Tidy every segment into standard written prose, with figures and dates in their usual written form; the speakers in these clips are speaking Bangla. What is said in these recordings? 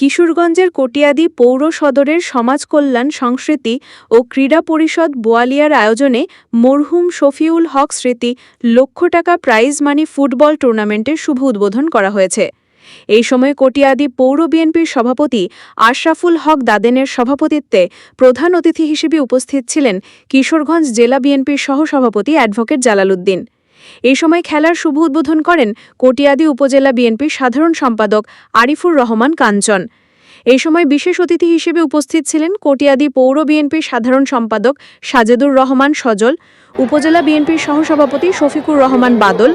কিশোরগঞ্জের কটিয়াদী পৌর সদরের সমাজ কল্যাণ সংস্কৃতি ও ক্রীড়া পরিষদ বোয়ালিয়ার আয়োজনে মরহুম শফিউল হক স্মৃতি লক্ষ টাকা প্রাইজ মানি ফুটবল টুর্নামেন্টের শুভ উদ্বোধন করা হয়েছে। এই সময় কটিয়াদী পৌর বিএনপির সভাপতি আশরাফুল হক দাদেনের সভাপতিত্বে প্রধান অতিথি হিসেবে উপস্থিত ছিলেন কিশোরগঞ্জ জেলা বিএনপির সহসভাপতি অ্যাডভোকেট জালাল উদ্দিন। এই সময় খেলার শুভ উদ্বোধন করেন কটিয়াদী উপজেলা বিএনপির সাধারণ সম্পাদক আরিফুর রহমান কাঞ্চন। এই সময় বিশেষ অতিথি হিসেবে উপস্থিত ছিলেন কটিয়াদী পৌর বিএনপির সাধারণ সম্পাদক সাজেদুর রহমান সজল, উপজেলা বিএনপির সহসভাপতি শফিকুর রহমান বাদল,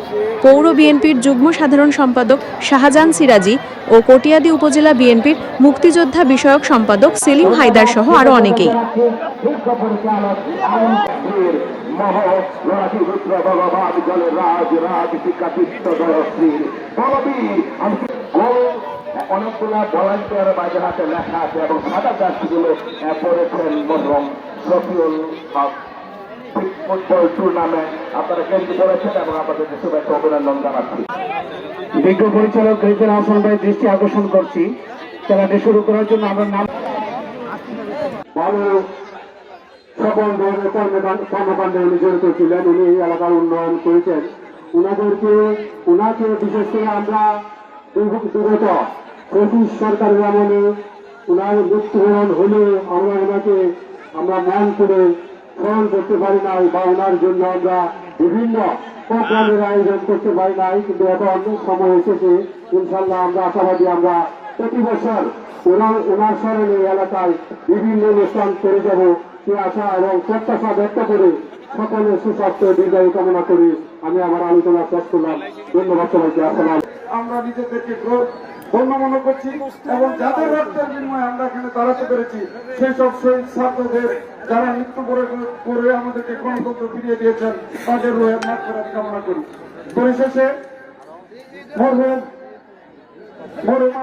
পৌর বিএনপির যুগ্ম সাধারণ সম্পাদক শাহজাহান সিরাজি ও কটিয়াদী উপজেলা বিএনপির মুক্তিযোদ্ধা বিষয়ক সম্পাদক সেলিম হায়দার সহ আরও অনেকেই। অনেকগুলা ভলান্টিয়ার বাইরে হাতে লেখা আছে এবং সাদা জার্সিগুলো পড়েছেন মরহুম শফিউল হক ফুটবল টুর্নামেন্ট আপনারা কেন্দ্র করেছেন এবং আপনাদের শুভেচ্ছা অভিনন্দন জানাচ্ছি। বিজ্ঞ পরিচালক রিজেন হাসান ভাই দৃষ্টি আকর্ষণ করছি, খেলাটি শুরু করার জন্য আমরা নাম ভালো সকল ধরনের কর্মকাণ্ডে উনি জড়িত ছিলেন। উনি এই এলাকার উন্নয়ন করেছেন। ওনাকে বিশেষ করে আমরা বিগত ব্রিটিশ সরকারের আমলে ওনার মৃত্যুবরণ হলে ওনাকে আমরা মান করে স্মরণ করতে পারি নাই বা ওনার জন্য আমরা বিভিন্ন প্রোগ্রামের আয়োজন করতে পারি নাই, কিন্তু এখন সময় এসেছে। ইনশাল্লাহ আমরা আশাবাদী আমরা প্রতি বছর ওনার স্মরণে এলাকায় বিভিন্ন অনুষ্ঠান করে যাব সে আশা এবং প্রত্যাশা ব্যক্ত করে সকলের সুস্বাস্থ্য দীর্ঘায়ু কামনা করি আমি আমার আলোচনা শেষ করলাম। ধন্যবাদ সবাইকে। আসসালাম। আমরা নিজেদেরকে ধন্য মনে করছি এবং যাদের রক্তের বিনিময়ে আমরা এখানে দাঁড়াতে পেরেছি সেই সব শহীদ ছাত্রদের যারা মৃত্যু করে আমাদেরকে গণতন্ত্র ফিরিয়ে দিয়েছেন তাদের রোহের মাঠ কামনা করি। পরিশেষে মরহুম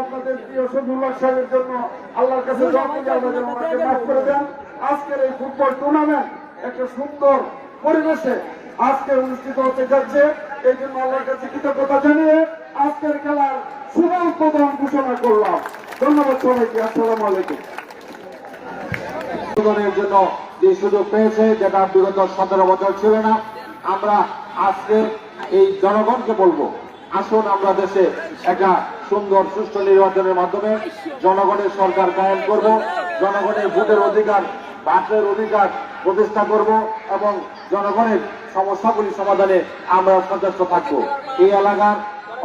আপনাদের প্রিয় শফিউল্লাহ সাহেবের জন্য আল্লাহর কাছে আমাকে মাফ করে দেন। আজকের এই ফুটবল টুর্নামেন্ট একটা সুন্দর পরিবেশে আজকে অনুষ্ঠিত হতে যাচ্ছে, এই জন্য আল্লাহর কাছে কৃতজ্ঞতা জানিয়ে আজকের খেলার শুভ উদ্বোধন ঘোষণা করলাম। ধন্যবাদ সবাইকে। আসসালামু আলাইকুম। জন্য যে সুযোগ পেয়েছে যেটা বিগত 17 বছর ছিল না, আমরা আজকে এই জনগণকে বলবো আসুন আমরা দেশে একটা সুন্দর সুষ্ঠু নির্বাচনের মাধ্যমে জনগণের সরকার কায়েম করব, জনগণের ভোটের অধিকার ভাতের অধিকার প্রতিষ্ঠা করব এবং জনগণের সমস্যাগুলি সমাধানে আমরা সচেষ্ট থাকবো। এই এলাকার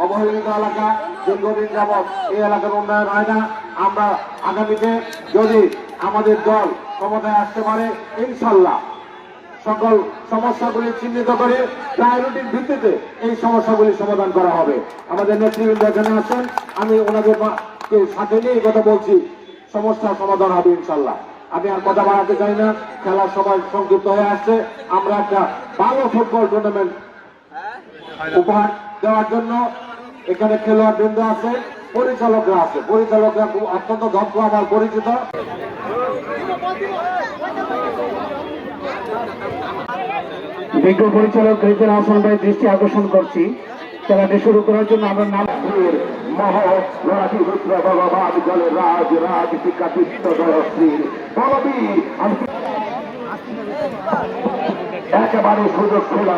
অবহেলিত এলাকা, দীর্ঘদিন যাবৎ এই এলাকার উন্নয়ন হয় না। আমরা আগামীতে যদি আমাদের দল ক্ষমতায় আসতে পারে ইনশাল্লাহ সকল সমস্যাগুলি চিহ্নিত করে প্রায়োরিটির ভিত্তিতে এই সমস্যাগুলি সমাধান করা হবে। আমাদের নেতৃবৃন্দ এখানে আছেন, আমি ওনাদেরকে সাথে নিয়ে এই কথা বলছি, সমস্যার সমাধান হবে ইনশাল্লাহ। আমি আর কথা বাড়াতে চাই না, খেলার সময় সংক্ষিপ্ত হয়ে আসছে। আমরা একটা ভালো ফুটবল টুর্নামেন্ট উপহার দেওয়ার জন্য এখানে খেলোয়াড় বৃন্দ আছে, পরিচালকরা আছে, পরিচালকরা খুব অত্যন্ত দক্ষ আমার পরিচিত। বিজ্ঞ পরিচালক রিজেন হাসান ভাই দৃষ্টি আকর্ষণ করছি, খেলাটি শুরু করার জন্য আমরা নাম একেবারে সুযোগ ছিল।